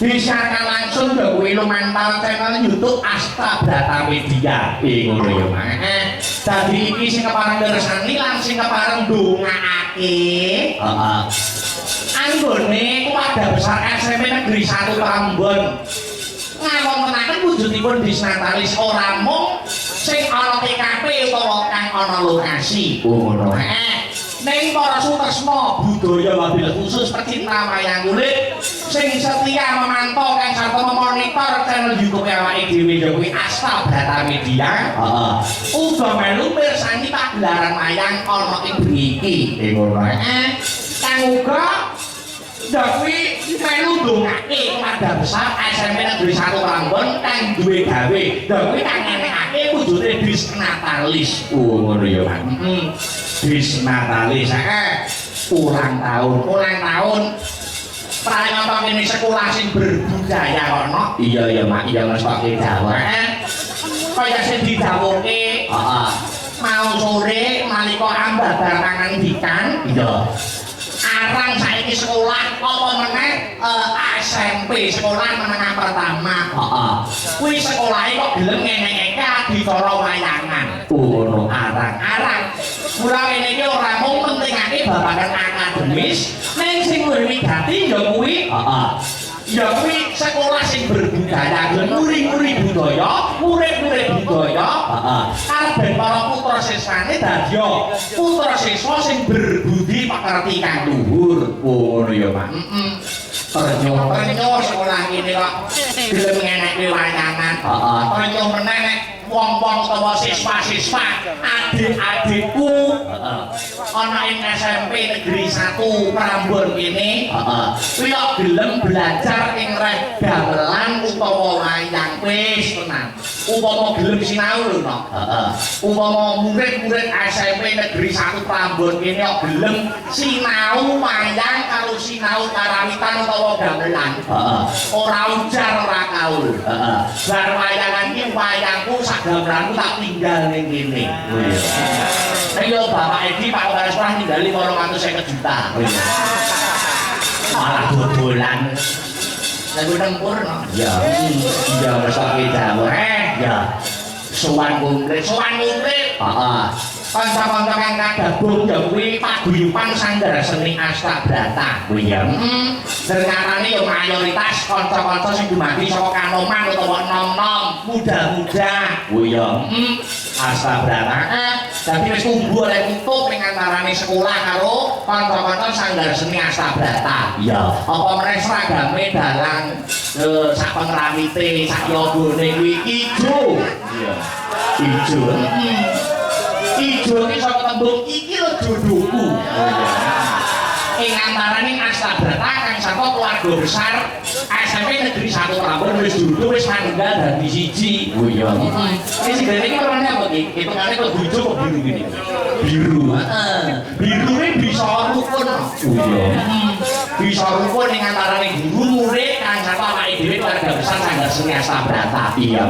disiarkan langsung ya kuwi lumantar channel YouTube Asta Brata Media ngono ya Mas. Dadi iki sing kepareng ngersani lan sing kepareng ndongaake. Heeh. Anggone keluarga besar SMP Negeri 1 Prambon. Ngawontenaken wujudipun bis Natalis ora mung sing ana TKP utawa kang ana lokasi. Ngono. Ning para sutresna budaya wabil khusus pecinta wayang kulit sing setia memantau kang sarta memonitor channel YouTube awake dhewe ya kuwi Asta Brata Media. Heeh. Uga melu mirsani pagelaran wayang ana ing mriki. Ngono. Kang uga ya kuwi melu ndongake keluarga besar SMP Negeri 1 Prambon kang duwe gawe. Ya kuwi kang ngenekake wujude bis Natalis. Ngono ya, Pak. Bis Natalis ulang tahun pranata kene sekolah sing berbudaya kono. Iya ya Mak, iya ngestoke Jawa. Kaya sing didhawuhke, heeh. Mau sore nalika ambabar pangandikan, iya. Arang saiki sekolah apa meneh SMP sekolah menengah pertama. Heeh. Kuwi sekolahe kok gelem ngenekake adicara wayangan. Ngono arang-arang. Mula ngene iki ora mung pentingake babagan akademis, ning sing luwih wigati ya kuwi heeh. Ya kuwi sekolah sing berbudaya, muri-muri budaya, murid-murid budaya, heeh. Kabeh para putra siswane dadi putra siswa sing berbudi pekerti kang luhur. Ngono ya, Pak. Pernyo sekolah ini kok gelem ngenekake wayangan. Heeh. Pernyo meneh nek wong-wong utawa siswa-siswa adik-adikku ana ing SMP Negeri 1 Prambon kene kuwi gelem belajar ing reh gamelan utawa wayang wis tenan upama gelem sinau lho no upama murid-murid SMP Negeri 1 Prambon kene gelem sinau wayang karo sinau karawitan utawa gamelan ora ujar ora kaul bar wayangan iki wayangku gamelanku tak tinggal ning kene. Oh iya. Ayo Bapak Edi Pak Kepala Sekolah tinggali 850 juta. Oh iya. Malah dodolan. Lagu tempur no. Ya. Iya mesake Jawa. Ya. Sowan kumplit. Heeh. Kanca-kanca kang kagabung ya kuwi paguyuban Sanggar Seni Asta Brata. Oh iya. Dengarane ya mayoritas kanca-kanca sing dumadi saka Kanoman utawa nom-nom muda-muda. Oh iya. Asta Brata. Dadi wis tumbuh oleh tutup ning antarane sekolah karo kanca-kanca Sanggar Seni Asta Brata. Iya. Apa meneh seragame dalang sak pengrawite sak yogone kuwi ijo. Iya. Ijo. Ijo iki saka tembung iki lho jodohku. Ing antaraning Asta Brata kang saka keluarga besar SMP Negeri 1 Prambon wis dudu wis manunggal dadi siji. Oh iya. Iki sing iki warnane apa iki? Hitungane kok ijo kok biru ngene. Biru. Heeh. Birune bisa rukun. Oh iya. Bisa rukun ing antaraning guru murid kang saka awake dhewe keluarga besar Sanggar Seni Asta Brata. Iya.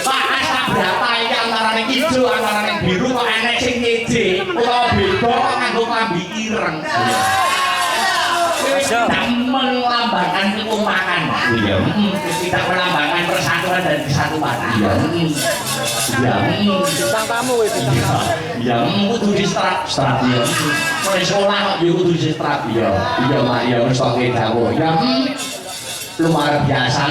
Pak Asta Brata iki antarane ijo antarane biru kok enek sing ngeje utawa beda kok nganggo klambi ireng. Tidak melambangkan kekompakan. Iya. Tidak melambangkan persatuan dan kesatuan. Iya. Iya. Bintang tamu itu. Iya. Kudu distrap. Iya. Mulai sekolah kok yo kudu distrap. Iya. Iya Mak, iya wis kok dawuh. Ya. Luar biasa.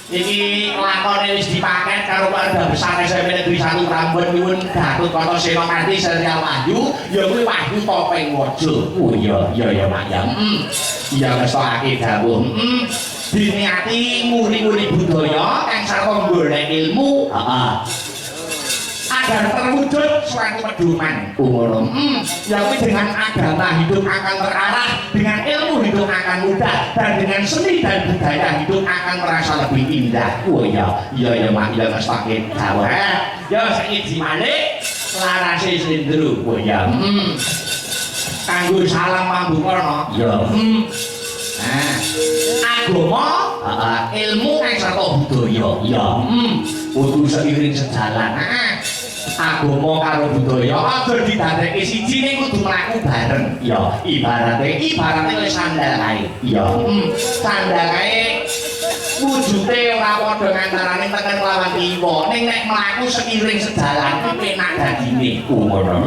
Iki lakone wis dipaket karo keluarga besar SMP Negeri 1 Prambon nyuwun Gatut Kata Senopati serial Wahyu ya kuwi Wahyu Topeng Waja. Oh iya ya Mak ya. Iya ngestokake dawuh. Diniati muri-muri budaya kang sarta golek ilmu, agar terwujud suatu pedoman. Ngono. Ya kuwi dengan agama hidup akan terarah, dengan ilmu hidup akan mudah, dan dengan seni dan budaya hidup akan merasa lebih indah. Oh iya Mak, ya ngestokake dawuh. Ya saiki malih larase Slendro. Oh iya. Kanggo salam pambukarna. Ya. Agama, ilmu kang sarta budaya. Ya. Kudu seiring sejalan. agama karo budaya aja didadekake siji ning kudu mlaku bareng ya ibarate wis sandal kae ya sandal kae wujude ora padha ngantarane tekan lawan kiwa ning nek mlaku seiring sejalan kuwi penak dadine ngono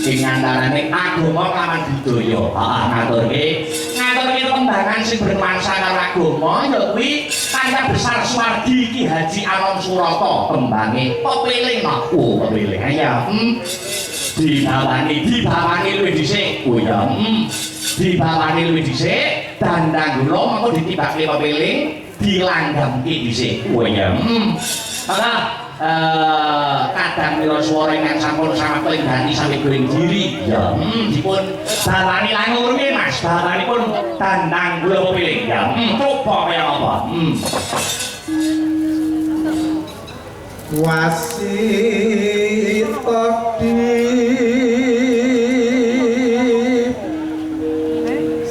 ing ngantarane agama lawan budaya ngaturke tembangan sing bernuansa karo agama ya kuwi Kaya Besar Suwardi Ki Haji Anom Surata tembange pepiling pepiling ya dibawani luwih dhisik ya dibawani luwih dhisik dandang kula mengko ditibake pepiling dilanggamke dhisik ya maka kadang mila swara ingkang sampun sampun ganti sampe goreng diri ya dipun bawani langur piye Mas bawanipun dandang kula pepiling ya coba kaya apa wasita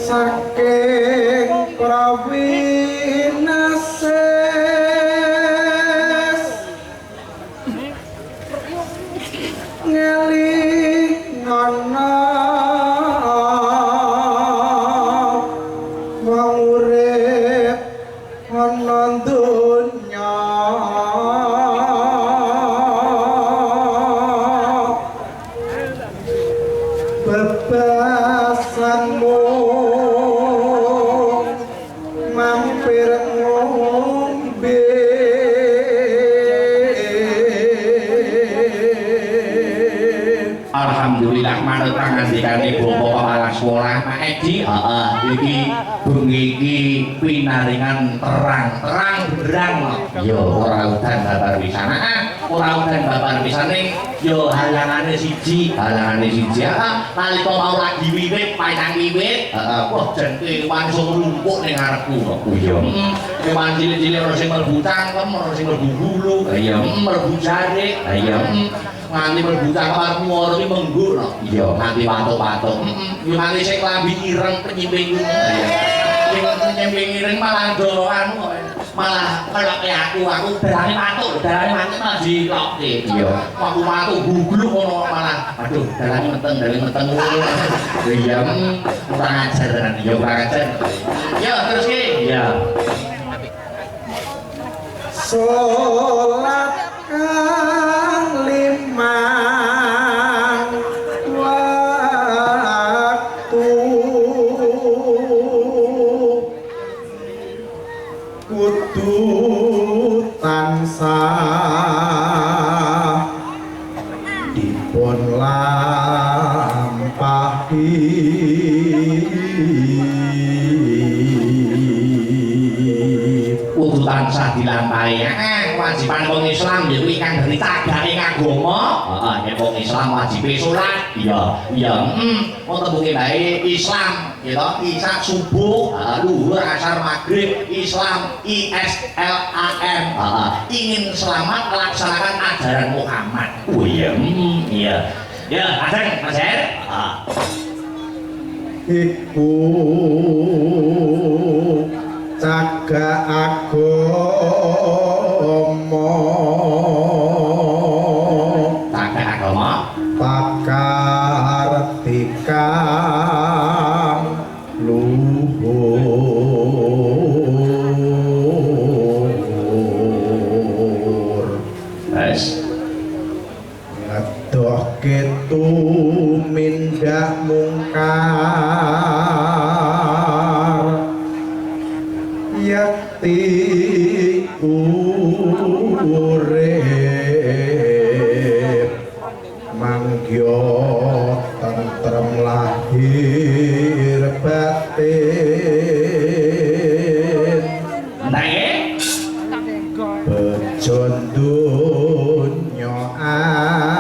saking prawinases ngelingana wong urip ana donya bebasanmu mampir ngombe alhamdulillah manut pangandikane Bapak Kepala Sekolah Pak Edi iki bengi iki pinaringan terang berang ya ora udan babar pisan yo halangane siji nalika mau lagi wiwit panjang wiwit wah jan kewan rumpuk ning ngarepku ya kewan cilik-cilik ono sing mlebu cangkem ono sing mlebu hulu ya mlebu jarik ya nganti mlebu cangkem muara iki menggur iya nganti patuk-patuk yo nganti sing klambi ireng penyimping nyemping ireng malah do anu malah keloke aku darane matuk malah dilokke iya aku matuk gugluk ngono malah aduh darane meteng iya kurang ajar tenan ya kurang ajar ya terus ki ya salat kang limang waktu kudu tansah dipun lampahi kudu tansah dilampahi kewajiban wong Islam ya kuwi kang dari cagake agama nek wong Islam wajibe salat iya wong tembunge bae Islam ya Isya subuh luhur asar maghrib Islam ISLAM ingin selamat melaksanakan ajaran Muhammad oh iya ya adang Mas Her iku cagak agama pakar tikang luhur wes ngedohke tumindak mungkar yakti urip mangyo tentrem lahir batin bejon dunya akhirat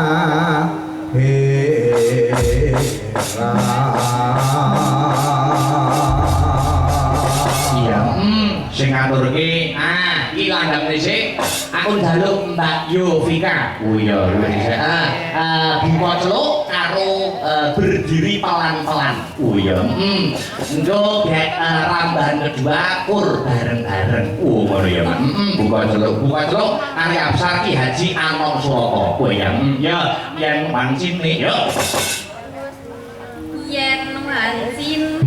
iya sing ngaturke iki landang dhisik aku njaluk Mbak Yovika. Oh iya, dhisik. Buka celuk karo berdiri pelan-pelan. Oh iya. Engko gek rambahan kedua kur bareng-bareng. Oh ngono ya, Mas. Buka celuk Ari Absar Ki Haji Anom Suwoko. Oh iya. Ya, yen wancine ya. Yen wancine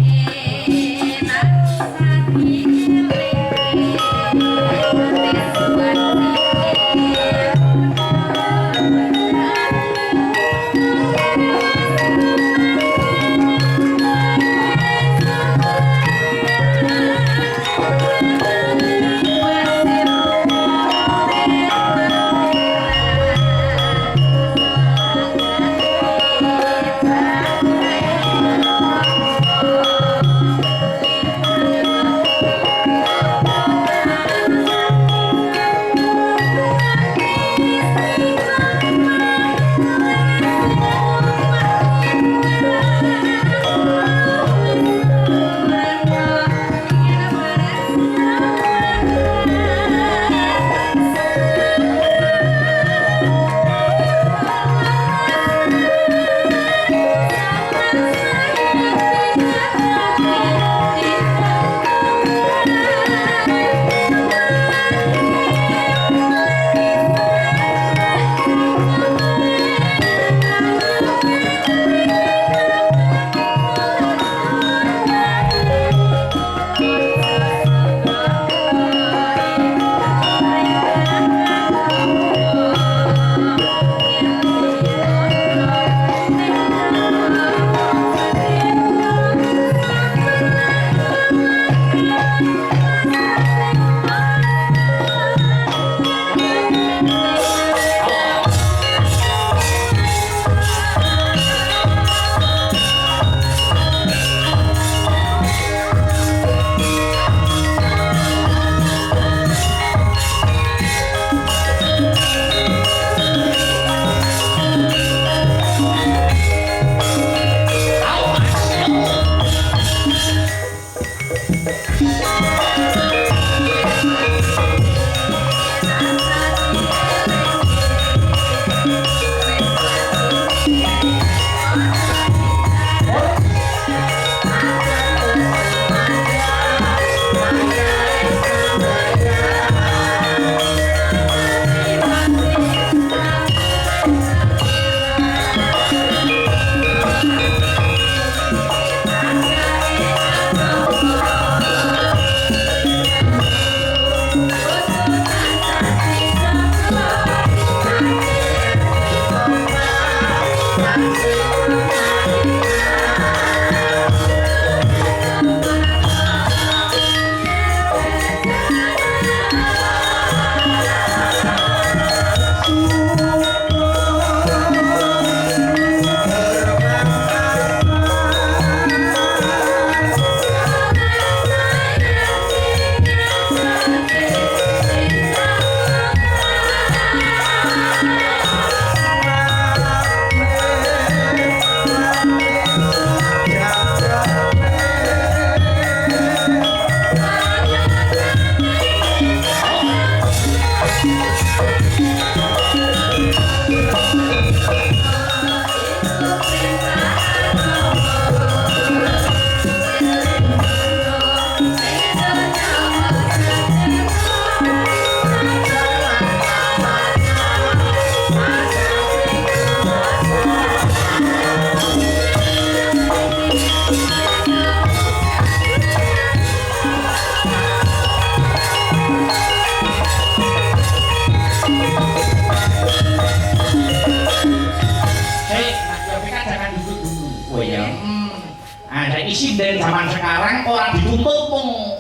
Sinden zaman sekarang orang dituntut mung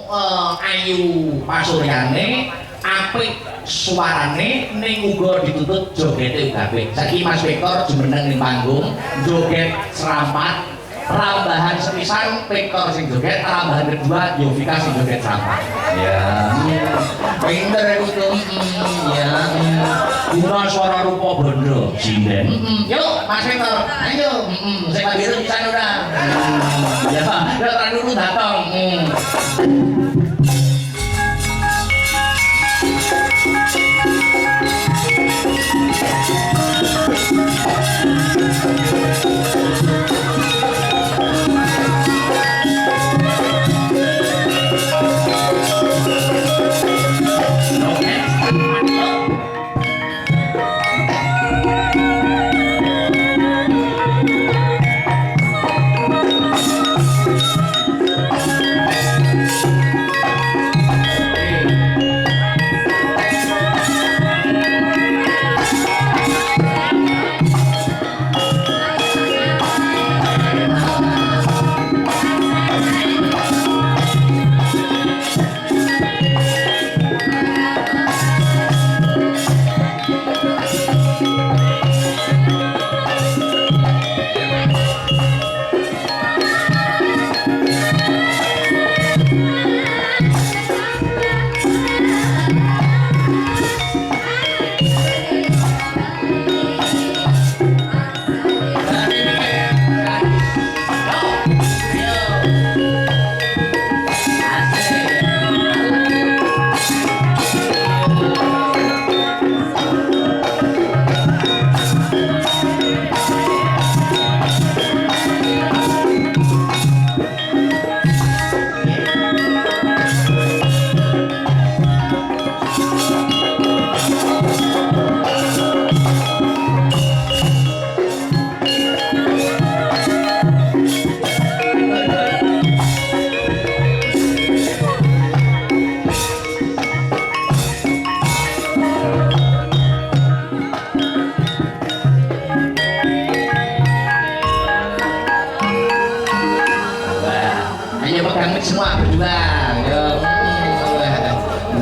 ayu pasuryane, apik suarane, ning uga dituntut jogete uga apik. Saiki Mas Victor jumeneng ning panggung, joget serampat, rambahan sepisan Victor sing joget, rambahan kedua Yovika sing joget serampat. Ya. Pinter iku tuh. Ya. Guna suara rupa bondo sinden. Yuk Mas Victor, ayo. Sing biru di sana udah. Ya, datang dulu datang.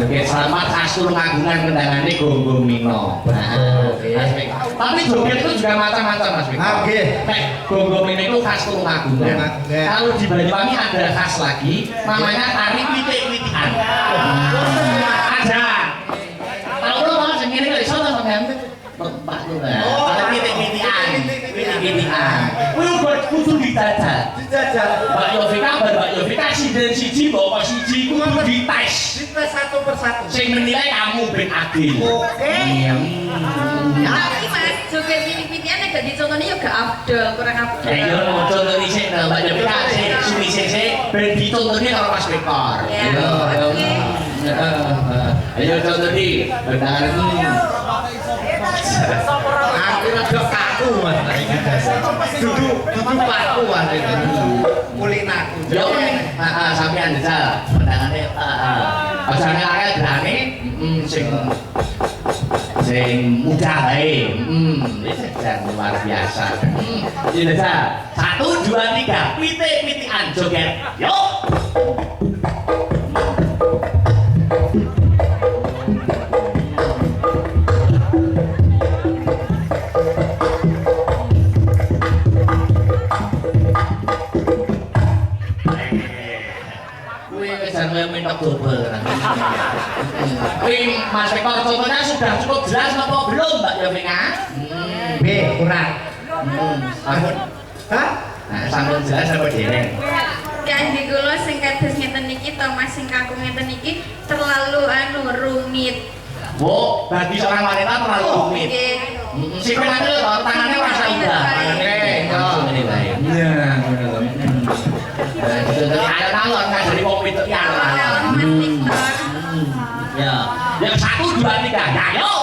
Joget selamat khas Tulungagungan kendangannya Gonggong Mino. Tapi joget itu juga macam-macam Mas Wiko. Oke. Gonggong Mino itu khas Tulungagungan. Kalau di Banyuwangi ada khas lagi, namanya tari pitik-pitikan. Ada. Kalau lo mau segini nggak bisa lah sampean. Pak tuh lah. Tari pitik-pitikan. Pitik-pitikan. Kudu dijajal. Mbak Yovika, Mbak Yovika siji bawa siji kudu dites. Dites satu persatu. Sing menilai kamu ben adil. Oke. Iya. Tapi Mas, joget piti-pitian gak dicontohnya ya gak afdol, kurang afdol. Ya iya contoh dhisik Mbak Yovika sik suwi-sik ben dicontohnya karo Mas Bekor. Ya, Oke. Ayo contoh di bentar. Aku rada kaku Mas. Duduk paku Mas. Kulinaku. Yo, sampean jajal pendangane pasane akeh drane sing mudah bae. Jajan luar biasa. Iki jajal. 1 2 3 pitik-pitikan joget. Yuk. Minta double. Mas Eko contohnya sudah cukup jelas apa belum Mbak Yovika? B kurang. Hah? Nah, sambil jelas apa dereng? Kangge kula sing kados ngeten niki to Mas sing kaku ngeten niki terlalu rumit. Bu, bagi seorang wanita terlalu rumit. Si pengantin itu tangannya rasa udah. Langsung ini baik. Iya, benar. Ayo tangan nggak jadi kopi itu ya. Ya, yang 1 2 3, ya yuk.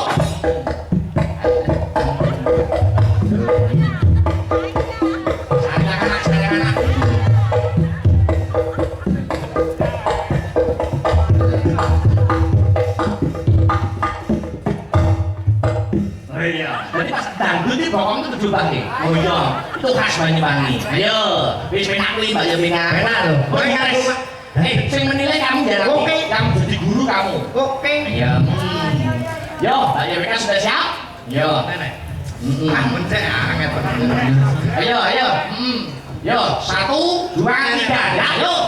Dangdut itu bokong itu tujuh bang nih. Oh iya, itu khas Banyuwangi. Ayo, wis penak kuwi Mbak Yovika. Penak lho. Sing menilai kamu jangan. Oke. Kamu jadi guru kamu. Oke. Iya. Yo, Mbak Yovika sudah siap? Yo. Ampun cek anget. Ayo, ayo. Yo, 1 2 3. Ya, yuk.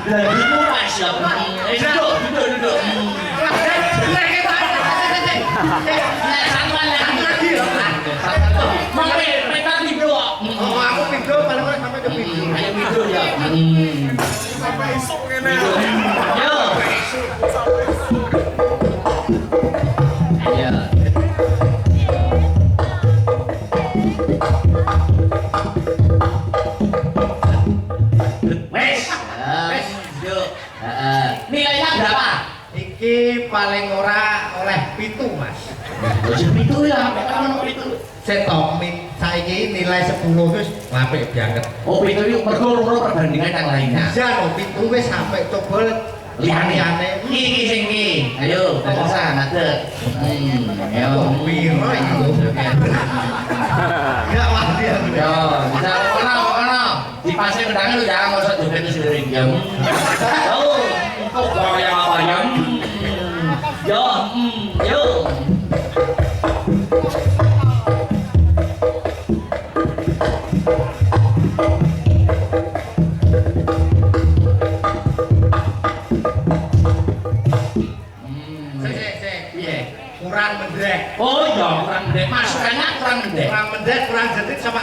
Itu pas ya. Duduk. Satuan lagi. Mami, mereka video. Oh, aku video paling ora sampai ke video. Ayo video ya. Sampai esok ngene. Yo. Ayo. Nilainya berapa? Iki paling ora oleh 7 Mas. Wis 7 ya, ono 7. Setok saiki nilai 10 wis apik banget. Oh, 7 itu mergo loro perbandingan yang lainnya. Bisa lho 7 wis sampai coba liyane. Iki sing iki. Ayo, bisa ngadeg. Ayo. Piro iki lho. Enggak mati aku. Yo, bisa ono. Di pasir kendangan lu jangan ngosot joget itu sendiri. Ya. Oh, kok bayang-bayang. Yo, yo. Kurang mendek. Oh iya, kurang mendek. Masukannya kurang mendek. Kurang mendek, kurang jerit sama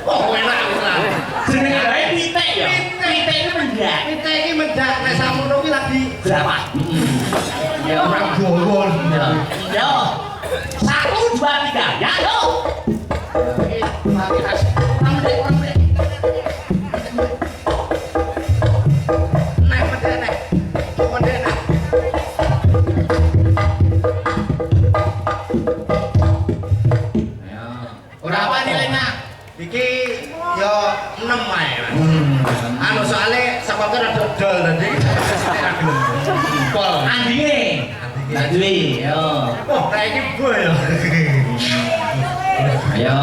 oh enak enak. Jenenge bae pitik ya. Pitik itu mendek. Pitik iki mendek nek samono kuwi lagi Berapa? Ya orang gowon. Yo. 1 2 3. Ya, yo. Oke, mari kas. Kurang mendek. Nek mendek nek. Mendek nek. Berapa nilainya? Iki yo 6 ae, Mas. Anu soalnya sebabnya rada dol tadi. Nggak duwe, yo. Wah, kayak ini gue ya. Ayo,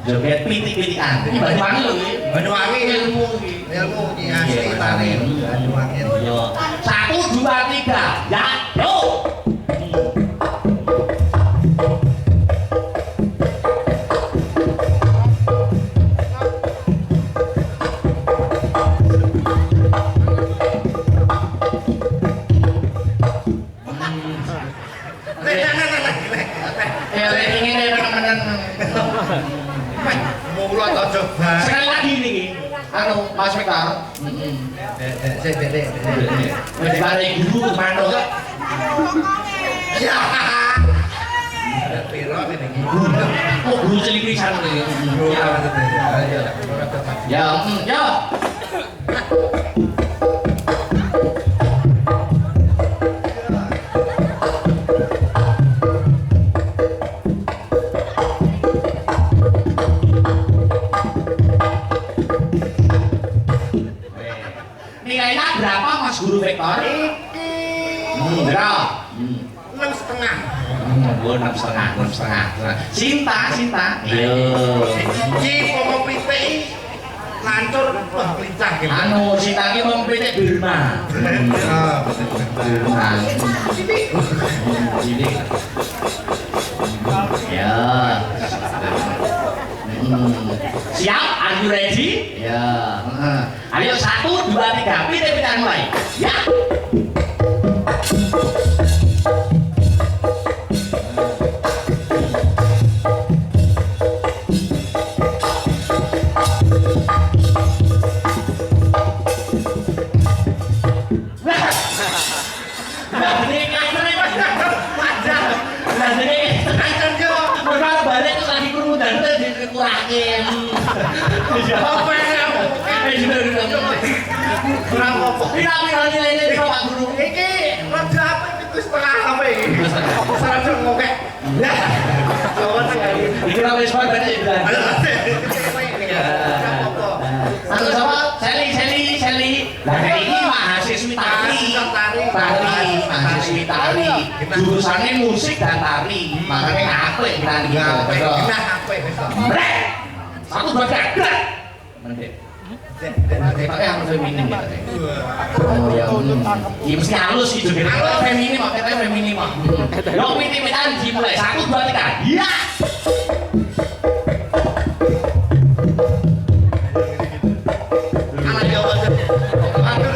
joget pitik-pitikan. Ini Banyuwangi lho iki. Banyuwangi ilmu iki. Ilmu ini asli tari. Banyuwangi. Yo. 1 2 3. Ya, yo. Ya, ini teman-teman. Mulut aja bang. Sekali lagi nih, anu Mas Mekar. Wis bare guru manuk. Ya. Piro ngene iki. Oh, guru cilik pisan iki. Ya, ya. Nilainya berapa Mas Guru Vektor? Berapa? 6,5. Oh, 6,5. Cinta. Iya. Iki pokok pitik lancur wah lincah gitu. Anu, Cinta ki wong pitik Birma. Birma. Ini. Ya. Siap? Are you ready? Ya. Ayo 1 2 3 pitik-pitikan mulai. Ya. Iki rada apa itu setengah apa iki? Serasa ngokek. Ya. Coba tengah ini. Iki ra wis padha iki. Anu sapa? Seli. Lah iki mahasiswi tari. Mahasiswi tari. Jurusannya musik dan tari. Makanya apik nang iki. Nah, apik wis. Brek. 1 2 3. Mendek. Pakai yang feminim ya. Oh ya. Iya mesti halus gitu. Kalau feminim kok katanya feminim kok. Yo pitik-pitikan dimulai 1 2 3. Iya. Ala yo aja. Aduh.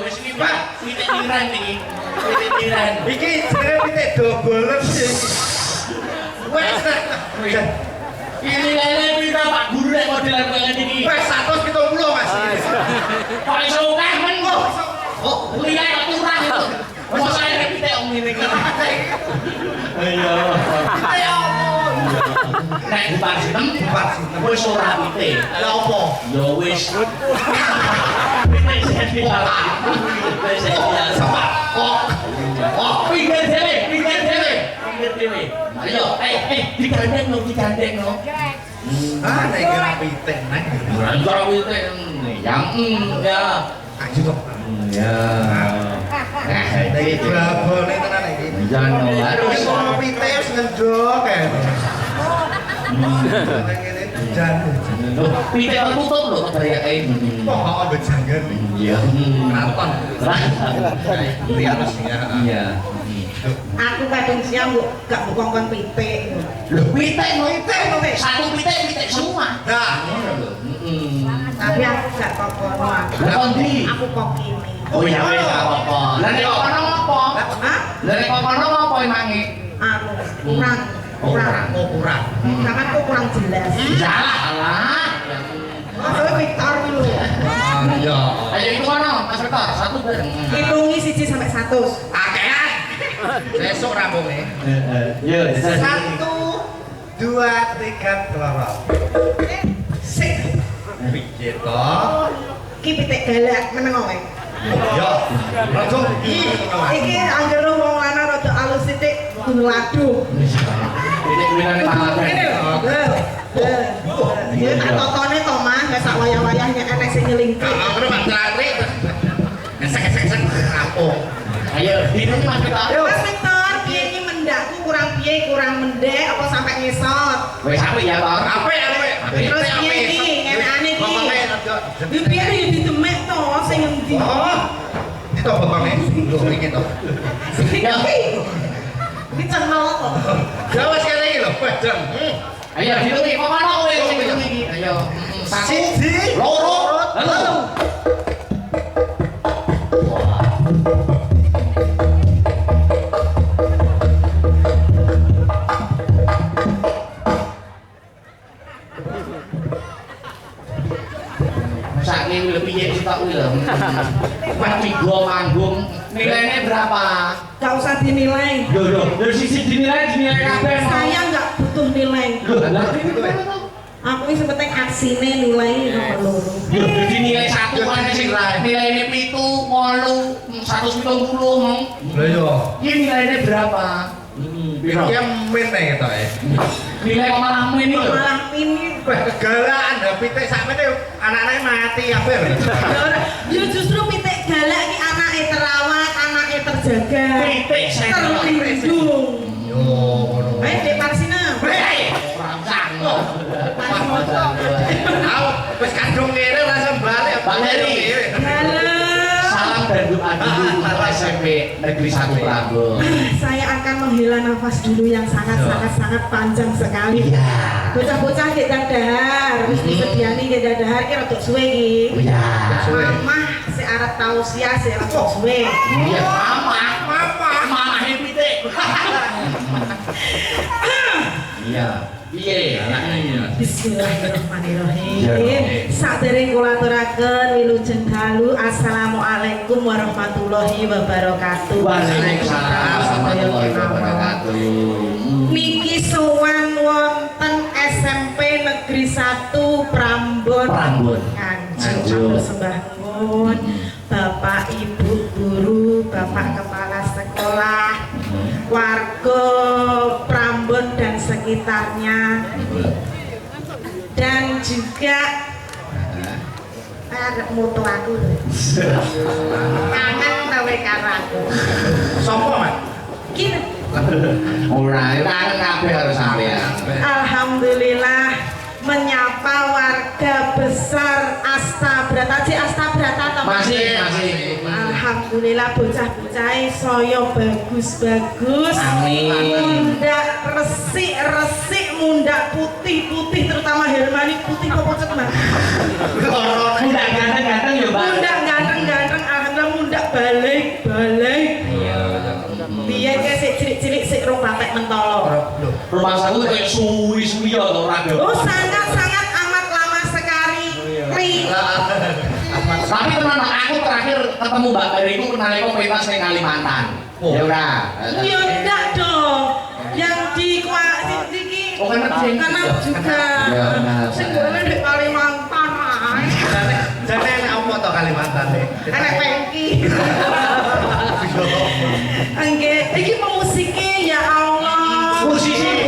Wis iki Pak, pitik tiran iki. Pitik tiran. Iki jenenge pitik dobolen sih. Wes. Ini lele pira Pak Guru nek modelan kaya ngene iki. Wes 170 Mas. Kok iso akeh men kok. Oh, liya aturan itu. Mosok arep pitik om ngene iki. Ayo. Ayo. Nek bubar sinem, wis ora pitik. Lah opo? Ya wis. Pitik sedial. Wis sedial. Kok. Oh, pinggir dhewe. Ayo, digandeng no. Ah, nek kira pitik nek. Antara pitik yang ya. Ayo dong. Ya. Nek jabone tenan iki. Jangan harus. Wis pitik wis ngendok kae. Nek ngene jan. Pitik tertutup lho kebayake. Kok ambek janggan. Iya. Keraton. Rialus ya. Iya. Aku kadang siang gak bukongkon pitik. Lho pitik no pitik. Satu pitik semua. Nah, Tapi aku gak kokono. Lah kondi? Aku kok ini. Oh ya wis gak apa-apa. Lah nek kok ono apa? Hah? Lah nek kok ono apa emange? Aku kurang. kurang. Sama aku kurang jelas. Salah. Aku Victor dulu. Iya. Ayo itu mana Mas Victor? 1 bareng. Hitungi 1 sampai 100. Akean. Besok rambungnya. Yo, 1 2 3 kelorot. Sik. Piye to? Ki pitik galak meneng wae. Yo. Langsung Iki anggere wong lanang rada alus sithik kudu ladu. Ini kulinane tangan. Ya tak totone to Mas, gak sak wayah-wayahnya enek sing apik ya, Tor. Apik. Terus piye iki? Ngenane iki. Di piye yo didemek to sing endi? Oh. Itu bapaknya. Lho iki to. Iki cenel kok. Jawas kene iki lho, Bajang. Ayo ditungi kok ana kowe sing ditungi iki. Ayo. Satu, Siji, loro, telu. Saking lebih ya kita udah. Pasti gua manggung nilainya berapa? Gak usah dinilai. Dari sisi dinilai kabeh. Saya nggak butuh nilai. Aku ini penting aksine nilai nomor loro. Dinilai satu kan sih nilainya 7, 8, 170 Lho yo. Ini nilainya berapa? Iki men nek to Nilai kok malah ini lho. Malah ini. Galaan pitik sakmene anak-anake mati apa lho. Ya justru pitik galak iki anake terawat, anake terjaga. Pitik saya terlindung. Yo ngono. Ayo Dek Parsina. Hei, orang sango. Aku wis kadung ngene langsung balik. Bang Heri. Halo. Salam dan doa dulu untuk SMP Negeri 1 Prambon. Saya akan menghela nafas dulu yang sangat panjang sekali. Iya. Bocah-bocah kita dahar, wis disediani kita dahar ki rada suwe iki. Iya. Mamah si arep tausiah si rada suwe. Iya, mama pitik. Iya. Piye anaknya? Bismillahirrahmanirrahim. Sadèrèng kula aturaken wilujeng dalu assalamualaikum warahmatullahi wabarakatuh. Waalaikumsalam warahmatullahi wabarakatuh. Niki sowan wonten SMP Negeri 1 Prambon. Kanjeng sembah nuwun Bapak Ibu guru, Bapak kepala sekolah, warga Prambon dan sekitarnya, dan juga arep moto aku kangen tawe karo aku. Sopo, Mas? Gini. Ora, kangen kabeh harus sampean. Alhamdulillah menyapa warga besar Astabrata. Astabrata toh? Masih. Alhamdulillah bocah-bocah saya bagus-bagus. Amin. Mundak resik, mundak putih-putih, terutama Hermani putih kok pucet Mas. Mundak ganteng-ganteng ya, Mbak. Mundak ganteng-ganteng, alhamdulillah mundak balik. Iya. Biyen kayak sik cilik-cilik sik rong batek mentolo. Rumah saku kayak suwi-suwi ya to ora Oh, sangat amat lama sekali. Tapi teman aku terakhir ketemu Mbak Mary itu nalika pentas ning Kalimantan. Ya ora. Ya enggak dong. Yang di iki Oh, kan juga. Ya, benar. Sing golek di Kalimantan ae. Jane enak apa to Kalimantan iki? Enak pengki. Nggih, iki pemusike ya Allah. Musisine.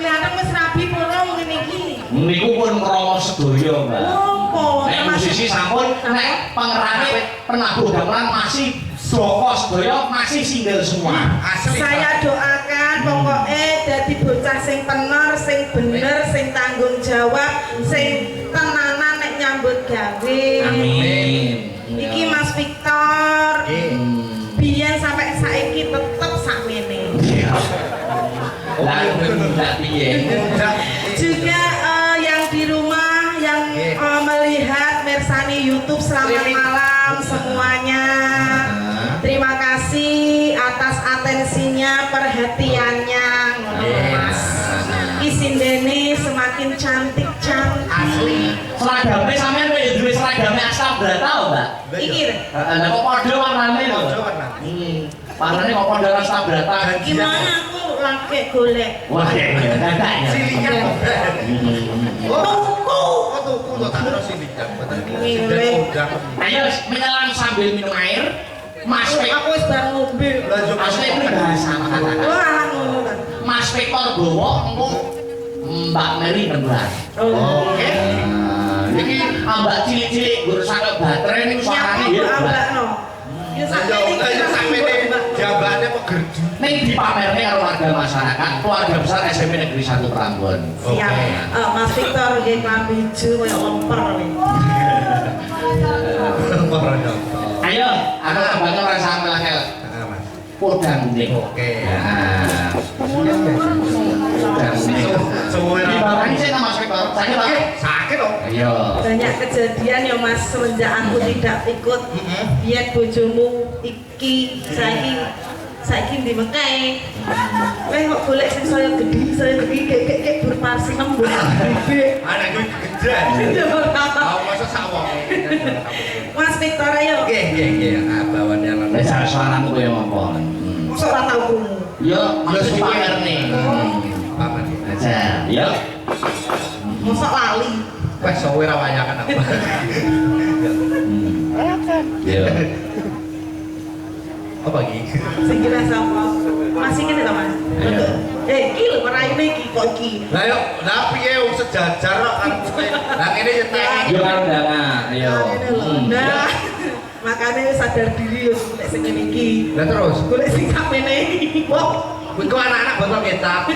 Ganteng wis rabi pura ngene iki. Niku pun kromo sedaya, Mbak. Opo? Nek musisi sampun nek pengerane penabuh gamelan masih Joko sedaya masih single semua. Asli. Saya doakan pokoknya dadi bocah sing tenar, sing bener, sing tanggung jawab, sing tenanan nek nyambut gawe. Amin. Iki Mas Victor. Biyen sampai saiki tetep sakmene. Lah ndak piye. Juga yang di rumah yang melihat Mersani YouTube selamat malam semuanya. Terima kasih atas atensinya, perhatiannya, Mas. Isindene semakin cantik. Asli. Seragamnya sampean kok ya duwe seragamnya Astabrata, Mbak. Iki. Lah kok padha warnane lho. Warnane kok padha Astabrata. Gimana aku lagi golek? Wah, ya dadak ya. Silikan. Tuku. Tuku to tak terus silikan. Milih. Ayo menyelam sambil minum air. Mas Aku wis bar ngombe. Asli ini bahasa kata-kata. Wah, ngono ta. Mas Victor Bowo engko Mbak Mary nembar. Oke. Iki ambak cilik-cilik nggur sampe baterai niku suarane Nyapa ya. ambakno. Ya sampe iki Sampai jambane pegerju. Ning dipamerke karo warga masyarakat, keluarga besar SMP Negeri 1 Prambon. Siap. Mas Victor nggih klambi ijo koyo lemper kowe. Ayo, aku bakal rasa melangel. Podang kuning. Oke. Nah. Podang kuning. Dibawain sih Mas Victor. Sakit tak? Sakit dong. Ayo. Banyak kejadian ya Mas semenjak aku tidak ikut biar bojomu iki saiki di Mekah. Kok golek sing saya gede kayak berparsi nembus gede. Anak gue gede. Tahu masa sawang. Mas Victor ayo. Nggih. Bawane lan. Wis suaramu koyo ngopo? Mosok ora tau krungu. Yo, masuk pamer nih. Paman. Aja. Yo. Mosok lali. Wes sowe ra wayakan apa. Yo. Apa iki? Sing kira sapa? Masih kene to Mas? Ayo. Iki lho meraine iki kok iki. Lah yo, lah piye wong sejajar kok kan kowe. Lah ngene nyetengi. Yo karo ndang. Ayo. Nah, makanya sadar diri yo nek sing ngene iki. Lah terus, Golek sing kamene iki. Wah, kuwi kok anak-anak botol kecap.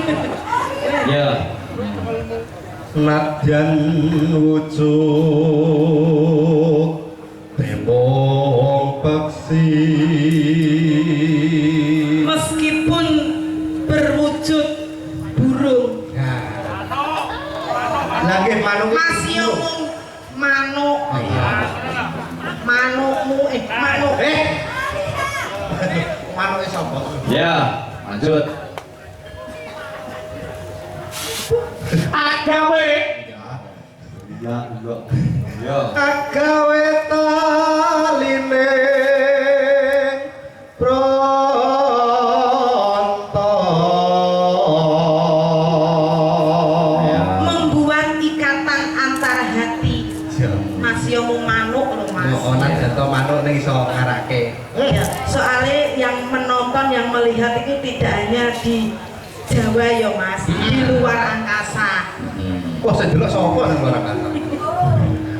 Yo. Nadyan wujud tembok peksi meskipun berwujud burung. Lagi manuk Masih ngomong manuk. Manukmu manuk. manuk sapa? Ya, lanjut. Agawe. Ya, enggak. Ya. Agawe taline membuat ikatan antara hati. Masih ngomong manuk lho Mas. Onan jatuh manuk ning iso ngarake. Ya, soalnya yang menonton, yang melihat itu tidak hanya di Jawa ya Mas, di luar angkasa. Kok sedelok sapa nang luar angkasa?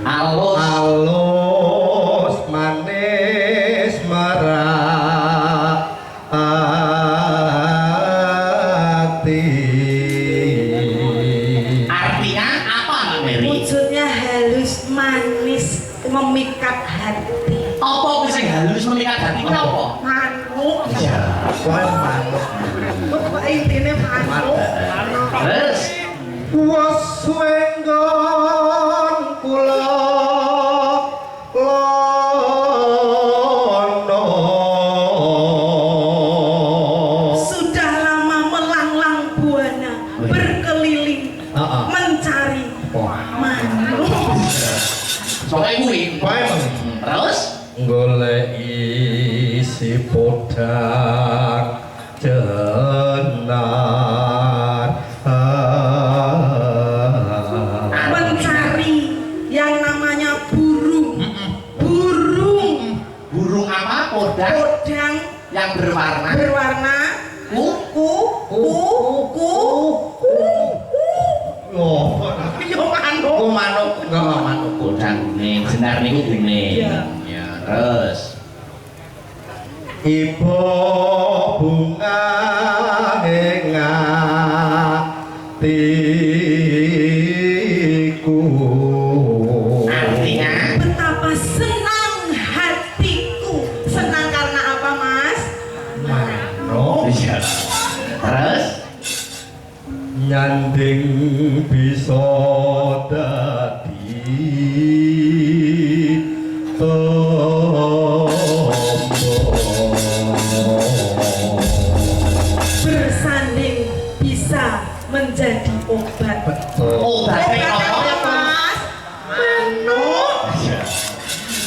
Alus. Alus manis merati. Artinya apa Mbak Mary? Wujudnya halus, manis, memikat hati. Apa sing halus memikat hati kenapa? Manuk. Ya. Kowe manuk. Kok intine manuk? Terus Was wenggon kula lono. Sudah lama melanglang buana, berkeliling, mencari manuk. soalnya kuwi. Kowe meng Terus golek isi podang jenar Mencari yang namanya burung. burung apa? Podang Podang yang berwarna berwarna kuku. Oh, Yo manuk. ku manuk enggak manuk. Podang kuning, senar niku kuning. Iya. Ya, terus Ibu bunga hatiku. artinya Betapa senang hatiku. Senang karena apa Mas? Manuk iya. Terus nyanding bisa dadi Bersanding bisa menjadi obat. obatnya Obatnya apa? Mas? Manuk.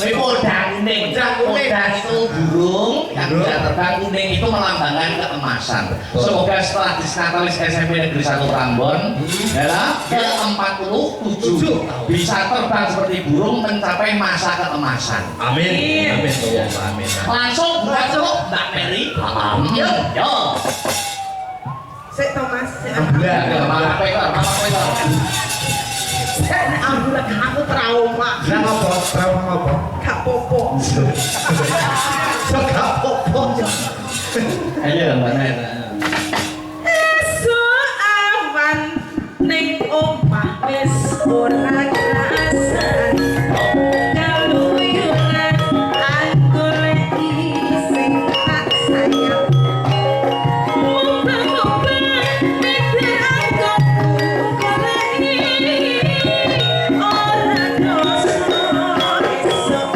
Ini podang kuning. Podang itu burung yang bisa terbang, kuning itu melambangkan keemasan. Semoga setelah Diskatalis SMP Negeri 1 Prambon adalah ke-47 bisa terbang seperti burung mencapai masa keemasan. Amin. Amin. Amin. Langsung buat Mbak Mary. Yo. Sik to Mas, sik Alhamdulillah. Apa itu? sik alhamdulillah aku trauma. Lah apa? Trauma apa? Gak popo. Sok apa? Ayo Mbak Mary. ning omah wis ora krasan kaluyungan aku lagi sing tak sayang mumpung-mumpung mikir aku goleki ora dosa esok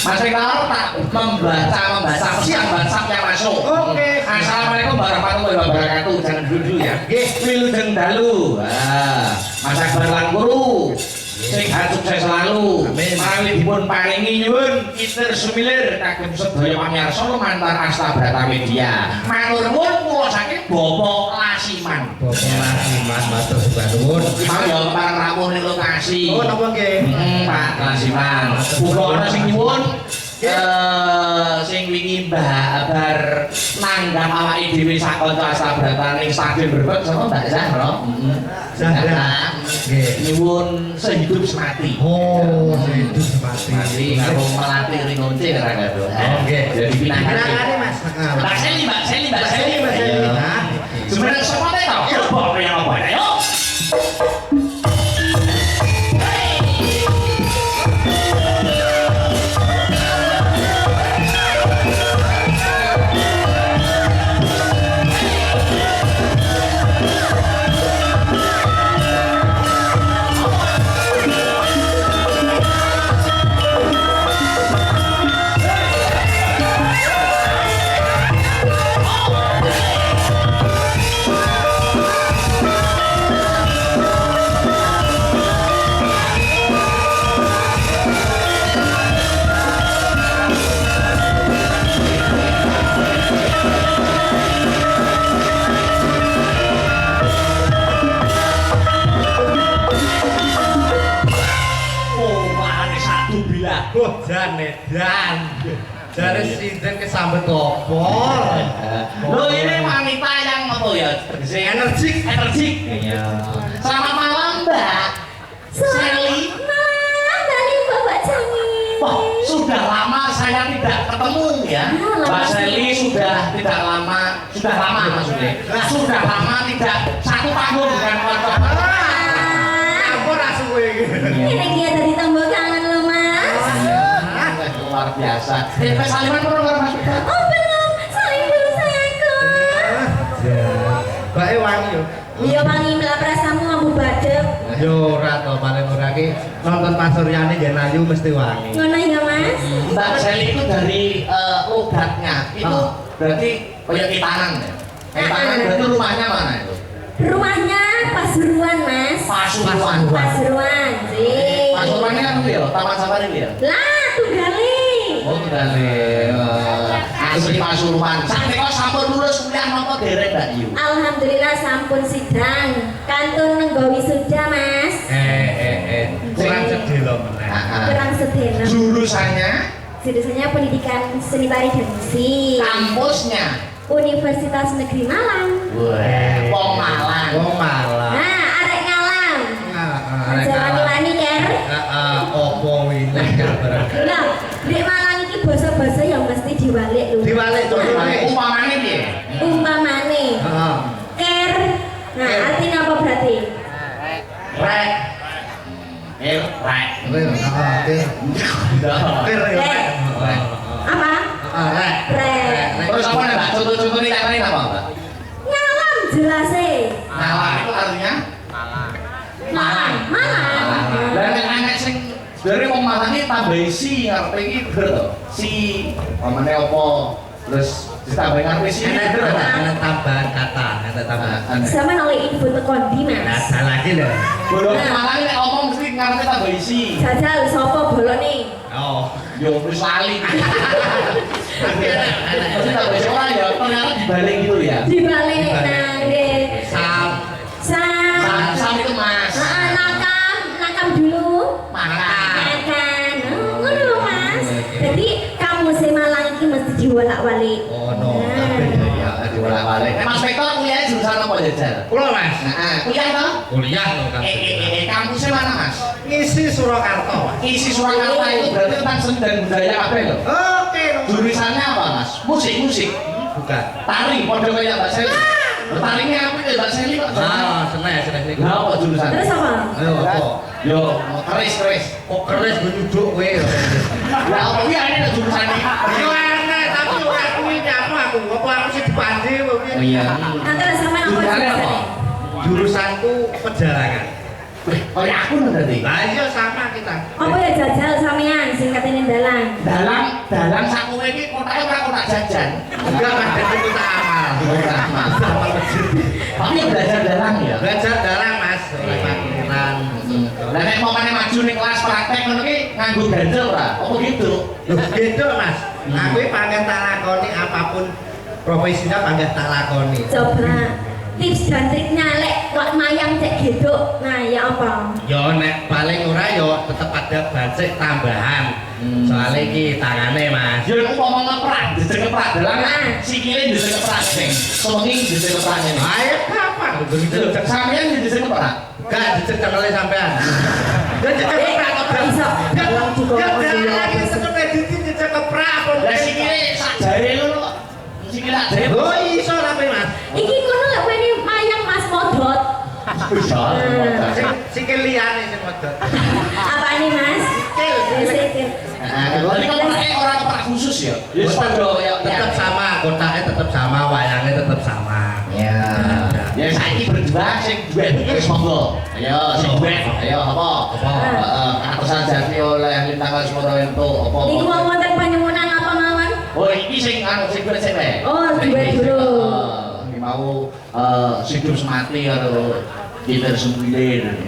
Mas Rinal tak membaca siap yang masuk. Oke. Assalamualaikum warahmatullahi wabarakatuh. Jangan dulu ya. Nggih, wilujeng dalu. Mas Akbar lan guru. sehat sukses selalu. Amin. Mawi dipun paringi nyuwun kitir sumilir kagem sedaya pamirsa lumantar Asta Brata Media. Matur nuwun kula saking Bapak Lasiman. Bapak Lasiman matur nuwun. Mau ya kepareng rawuh ning lokasi. Oh napa nggih? Pak Lasiman. Uga ana sing nyuwun sing wingi Mbak bar nanggap awake dhewe sakanca Asta Brata ning stadion Brebes sama Mbak Zahra. Zahra. Nggih. Nyuwun sehidup semati. Oh, itu semati. Mati karo melati ringonce kira kira. Oke. Jadi Pinangane Mas. Mbak Seli, Mbak Seli, Mbak Seli. Mbak Seli. Nah. Sebenarnya sapa teh to? Coba yang apa? Ayo. Oh, janedan. Jare sinten kesambet opo? Loh ini wanita yang apa ya? Energik. Energik. Iya. Selamat malam, Mbak. Seli. Malam dari Bapak Cangin. Wah, sudah lama saya tidak ketemu ya. Mbak Seli sudah lama maksudnya. Sudah lama tidak satu panggung dengan kawan-kawan. Apa rasuwe iki? Ini dia dari tombol kangen lo Mas. Luar biasa. Pak Saliman perlu karo Mas. Oh belum, saling dulu sayangku. Bae wangi yo. Iya wangi melaprasamu ambu badek. Yo ora to paling ora ki nonton Pak Suryani nggih ayu mesti wangi. Ngono ya Mas. Mbak Seli itu dari logatnya itu berarti kayak kitanan ya. Kitanan berarti rumahnya mana itu? Rumahnya Pasuruan Mas. Pasuruan. Pasuruan sih. Pasuruannya kan itu ya, Taman Safari itu ya? Lah Tugale. Oh, Tugale. Asli Pasuruan. Sampai kok sampun lulus kuliah napa dereng Mbak Yu? Alhamdulillah sampun sidang. Kantun nenggo wisuda Mas. Kurang sedelo meneh. Kurang sedena. Jurusannya, Jurusannya pendidikan seni tari dan musik. kampusnya. Universitas Negeri Malang. Wah, Wong Malang. Wong Malang. Nah, arek ngalam. Arek Aja ngalam. wani-wani ker. Opo wineh kabar. Lah, di Malang iki basa-basa yang mesti diwalik lho. Diwalik to. Umpamane piye? Umpamane Heeh. ker. Nah, artinya apa berarti? Rek. Rek. Heeh. Apa? Rek. Rek. Terus apa nih Mbak? Contoh-contoh ini apa Mbak? Ngalam jelas e. Malang itu artinya? Malang. Malang. Dan anak sing sebenarnya wong Malang ini tambahi si ngarepe iki bener to. Si pamane apa? Terus ditambahi ngarepe si bener to. Ada tambahan kata, ada tambahan. Sama oleh info tekon di Nah, Mas. salah lagi lho. Bolong Malang nek ngomong mesti ngarepe tambahi si. Jajal sapa bolone? Oh. Yo wis lali. Mesti tambahi ora ya ternyata dibalik gitu ya. Dibalik nang nggih. Sam. Sam itu Mas. Nakam dulu. Malang. Kan. Ngono lho Mas. Jadi kamu sing Malang iki mesti diwolak-walik. Oh no. Ya dibolak-balik. Mas Vektor kuliahnya jurusan apa Jajal? Kulo Mas. Nah, kuliah toh? Kuliah lho kan. Kampusnya mana Mas? Ngisi Surakarta. Isi Surakarta itu berarti tentang seni dan budaya kabeh lho. Oke. Jurusannya apa Mas? Musik. Bukan. Tari, podo kayak Mbak Seli. Tarinya apa ya Mbak Seli kok? Seneng niku. Nah, apa jurusan? Terus apa? Ayo apa? Yo, keris. Kok keris gue duduk kowe. Ya apa kuwi ana jurusan iki? Yo enak, tapi ora kuwi nyamu aku. Apa aku sing dipandi kok iki. Oh iya. Nah, terus sama apa Jurusannya apa? jurusannya? Jurusanku pedalangan. Oh ya aku nang tadi. Lah iya sama kita. Apa ya jajal sampean sing katene dalang? Dalam sakuwe iki kotake ora kotak jajan. Enggak ada itu tak amal. Amal masjid. Tapi belajar dalang ya. Belajar dalang Mas. pameran. Lah nek momane maju ning kelas praktek ngono ki nganggo ganjel ora? Apa gitu? Loh, gitu Mas. Aku panggah tak lakoni apapun profesinya panggah tak lakoni. Coba tips dan triknya lek kok mayang cek gitu. Nah, ya apa? Yo nek paling ora yo tetep ada bacek tambahan. Soalnya iki tangane Mas. Yo nek umpama ngeprak, jejeg ngeprak dalan sikile jejeg ngeprak sing. Sewengi jejeg ngeprak ngene. Ayo kapan? Begitu. Sampeyan jejeg ngeprak. Gak jejeg cekele sampean. Gak jejeg keprak kok Bisa. Dalam juga Gak lagi tetep editi jejeg keprak. Lah sikile sak jare ngono kok. Sikile sak jare. Oh iso tapi Mas. Iki kono lek kowe mayang Mas modot. Bisa. Sikil liyane sing wedok. Apa ini Mas? Sikil. Ini kepraknya orang keprak khusus ya? Ya sepeda ya Tetep sama, kotaknya tetep sama, wayangnya tetep sama. Ya. Ya saiki berdua sing duet wis monggo. Ayo sing duet. Ayo apa? Apa? Heeh, atasan jati oleh Lintang Asmoro entuk apa? Niku wonten panyemunan apa mawon? Oh iki sing anu sing duet cewek. Oh, duet dulu. Ini mau Sidur Semati karo Gitar Sembilir.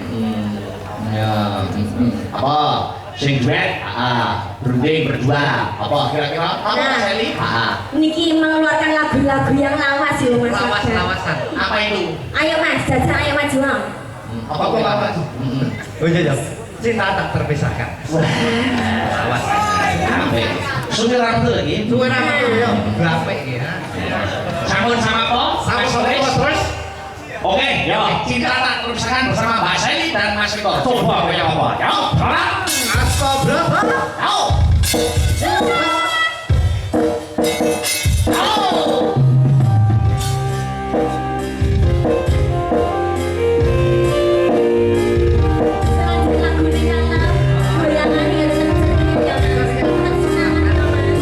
Ya. Apa? Sing duet, berunding berdua. Apa kira-kira? Apa Nah. Seli? Niki mengeluarkan lagu-lagu yang lawas ya Mas. Lawas-lawasan. Apa itu? Ayo Mas, jajal ayo maju. Apa Apa lawas? Oh iya, cinta tak terpisahkan. Lawas. Apik. Suwe rambut lagi. Suwe rambut tuh ya, gape ya. Sampun sama apa? Sama Mas terus. Oke, yo, cinta tak terpisahkan bersama Mbak Seli dan Mas Riko. Coba punya apa? Yo, coba. Astagfirullah. Yo. Yo. Selanjut lagu dengan goyangan yang seneng-seneng yang senang Mas.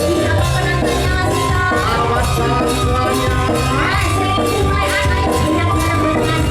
Iya, penontonnya masih tahu. Mas, saya mulai anak banyak dengan Mas.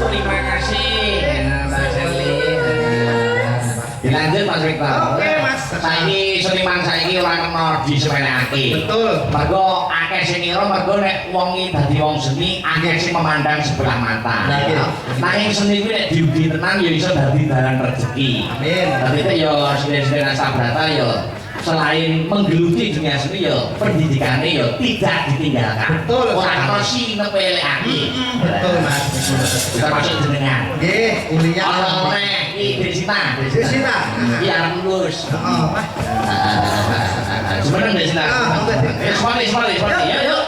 Terima kasih Mbak Seli. Dilanjut Mas Riko. Oke, Mas. Saiki seniman saiki ora kena disewenake. Betul. Mergo akeh sing ngira mergo nek wong iki dadi wong seni akeh sing memandang sebelah mata. Nah, iya. Nanging seni kuwi nek diuji tenan ya iso dadi dalan rezeki. Amin. Dadi itu ya seni-seni Sabrata ya selain menggeluti dunia seni ya pendidikannya ya tidak ditinggalkan. Betul. Orang kosi nepelekake. Betul Mas. Kita masuk jenengan. Nggih, kuliah. Ono neh iki Desina. Desina. Iki arep lulus. Heeh, Mas. Sebenarnya Desina. Seperti. Yuk.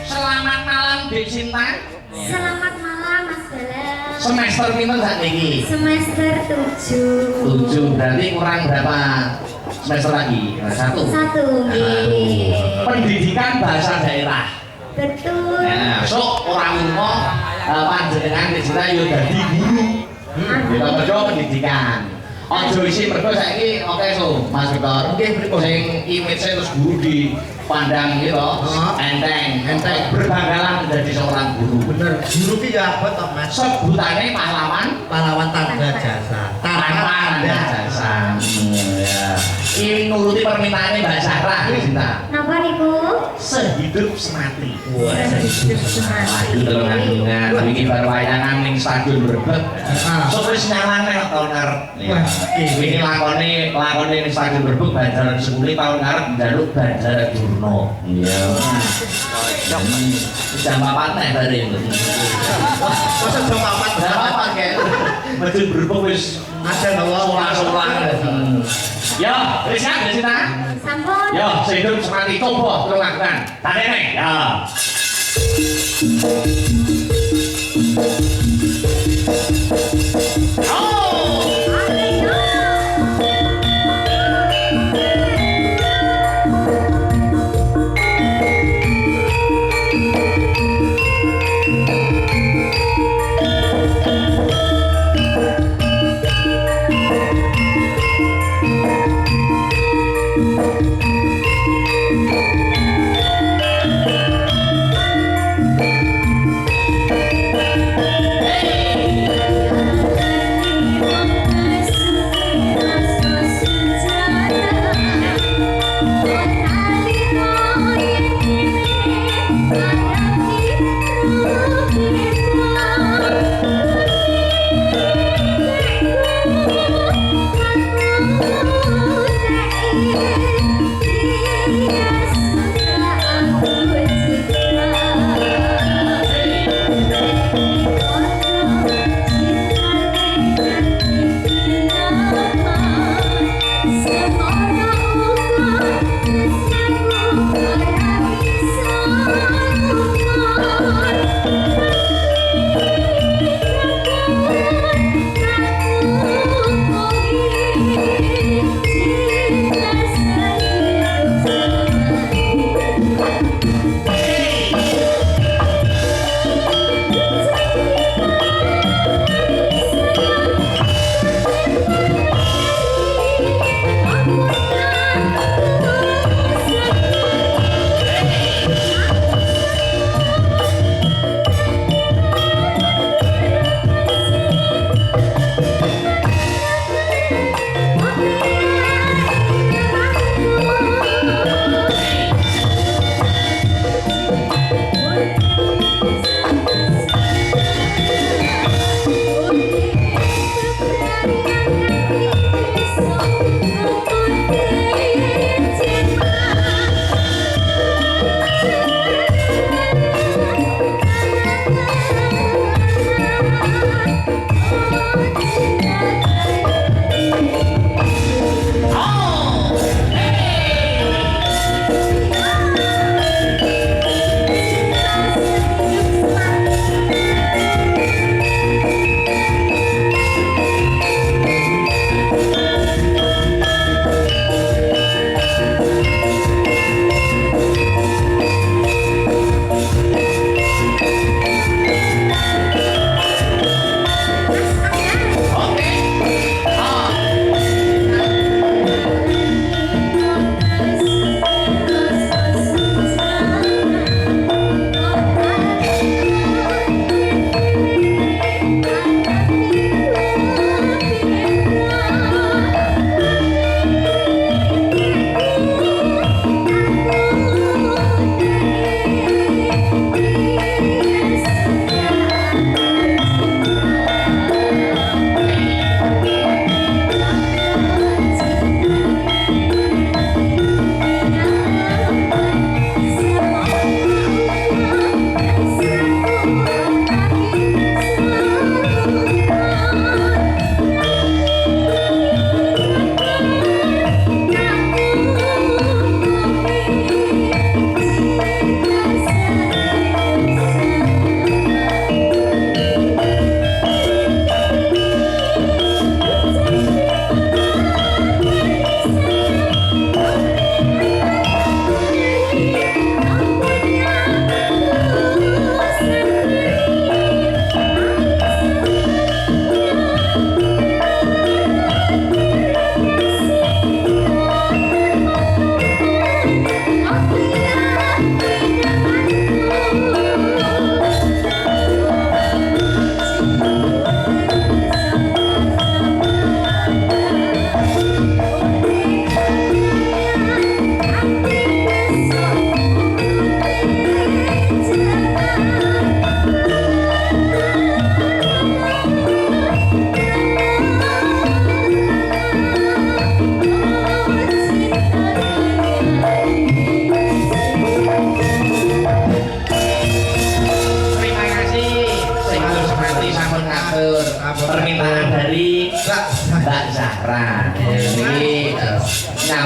Selamat malam Dek Sinta. Selamat malam Mas Galang. Semester pinten sak niki? Semester 7. 7 berarti kurang berapa semester lagi? Satu. Nggih. Pendidikan bahasa daerah. Betul. Nah, so orang umum panjenengan di sini yo dadi guru. Kita kerja pendidikan. Ojo isi mergo saiki oke so Mas Victor. Nggih, pripun? Sing image terus guru di pandang gitu, enteng, berbanggalah menjadi seorang guru. Bener. Guru ki ya apa toh Mas? Sebutannya pahlawan Pahlawan tanda jasa. tanpa tanda jasa. Ya. Ini nuruti permintaannya Mbak Sarah, Cinta. Napa niku? Sehidup semati. Wah, Aduh, tolong ingat, ini baru wayangan ning stadion Brebes. So wis nyalane tahun ngarep. Wah, Ini lakone ning stadion Brebes Banjaran Sekuli tahun ngarep njaluk Banjaran Durno. Iya. Jam 4 nek bare. Masa jam 4? Jam 4 kayak. Masjid Brebes wis Ada bawa solang-solang. Yo, wis ya, Cinta. Sampun. Yo, sehidup semati coba tolong lakukan. Tadi nih, ya.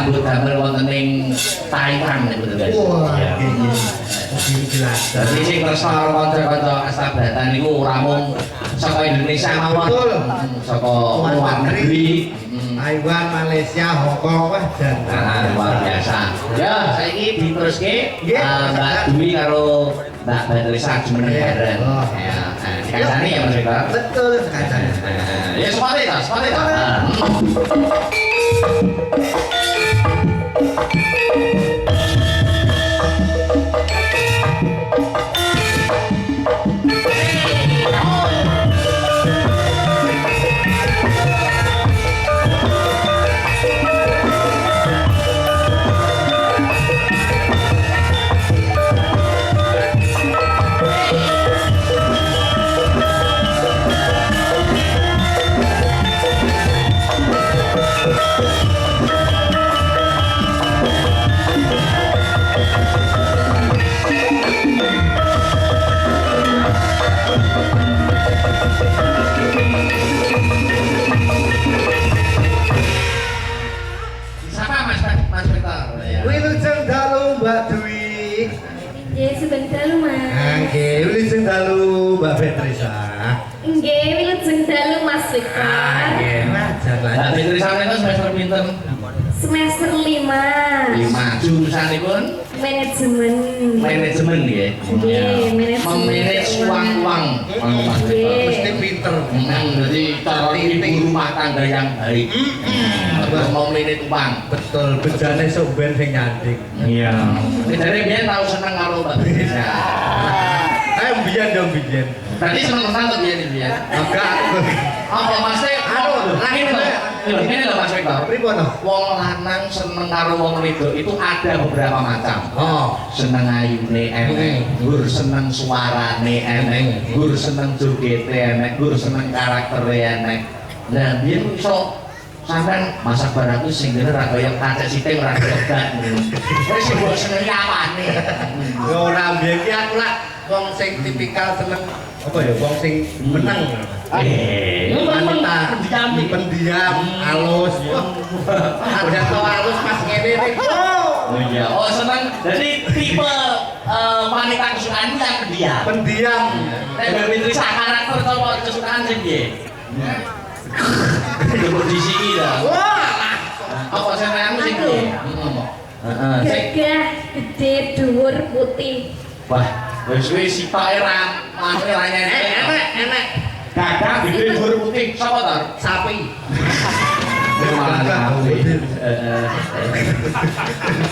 nyambut damel wonten ing Taiwan niku lho guys. Wah, Ya. nggih. Jelas. Dadi sing kersa karo kanca-kanca Astabrata niku ora mung saka Indonesia mawon. Betul. Saka luar negeri. Taiwan, Malaysia, Hong Kong, wah dan Luar biasa. Ya, saiki diteruske Nggih. Mbak Dwi karo Mbak Badrisa jumeneng bareng. Oh. Ya, dikasani ya Mas Eko. betul sekali. Ya seperti itu, seperti itu. Siapa Mas Victor? Ya. Wilujeng dalu Mbak Dwi. Ya sebentar lu mas. Nggih, wilujeng dalu Mbak Petrisa. Nggih, wilujeng dalu Mas Victor. Nggih, wajar Mbak lah. Fitri sampeyan itu semester pinten? Semester 5. 5. Jurusanipun Manajemen. manajemen nggih. Nggih, manajemen. Memanage uang-uang. Nggih. Mesti pinter. Jadi cara ibu rumah tangga yang baik. Mau manage uang. Betul, bejane sok ben sing nyandik. Iya. Jadi biyen tau seneng karo Mbak Indonesia. Biyen dong biyen. Tadi seneng-seneng tuh biyen. Enggak. Apa Mas Teh? Anu, Ini loh. Ini loh Mas Victor. Pripun no? Wong lanang seneng karo wong wedok itu ada beberapa macam. Oh. Seneng ayune enek, gur seneng suarane enek, gur seneng jogete enek, gur seneng karaktere enek. Nah, biyen iso sampean masak barang ku sing ngene ra kaya kacek sithik ora coba. Wis mbok seneng awane. Yo ora biyen ki aku lah wong sing tipikal seneng apa ya wong sing meneng. Wanita pendiam, halus. Ada tau halus pas ngene nih. Oh iya, oh seneng. Jadi tipe wanita kesukaan yang pendiam. Pendiam. Nek Mbak Fitri sak karakter apa kesukaan sing piye? Coba di sini dah. Wah. Apa senenganmu sing piye? Heeh, sing Gagah, gede, dhuwur, putih. wah, wis sitoke ra manune ra nyenek. Enak. Gagah gede dhuwur putih sapa to? Sapi. Malah sapi.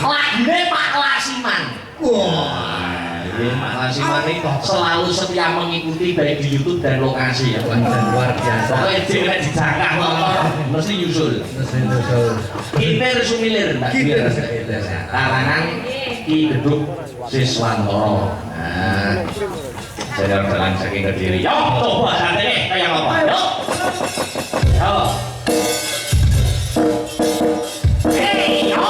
Lagine Pak Lasiman. Wah. Pak Lasiman ini selalu setia mengikuti baik di YouTube dan lokasi ya. Dan luar biasa. Pokoknya dia nek dijangkah motor mesti nyusul. Kiper Sumilir Mbak. Kiper. Karangan Ki Geduk Siswantoro. Nah, jalan-jalan saking Kediri. Yo, coba santai kayak apa? Yo. Yo. Hey, yo.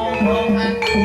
ngomong aku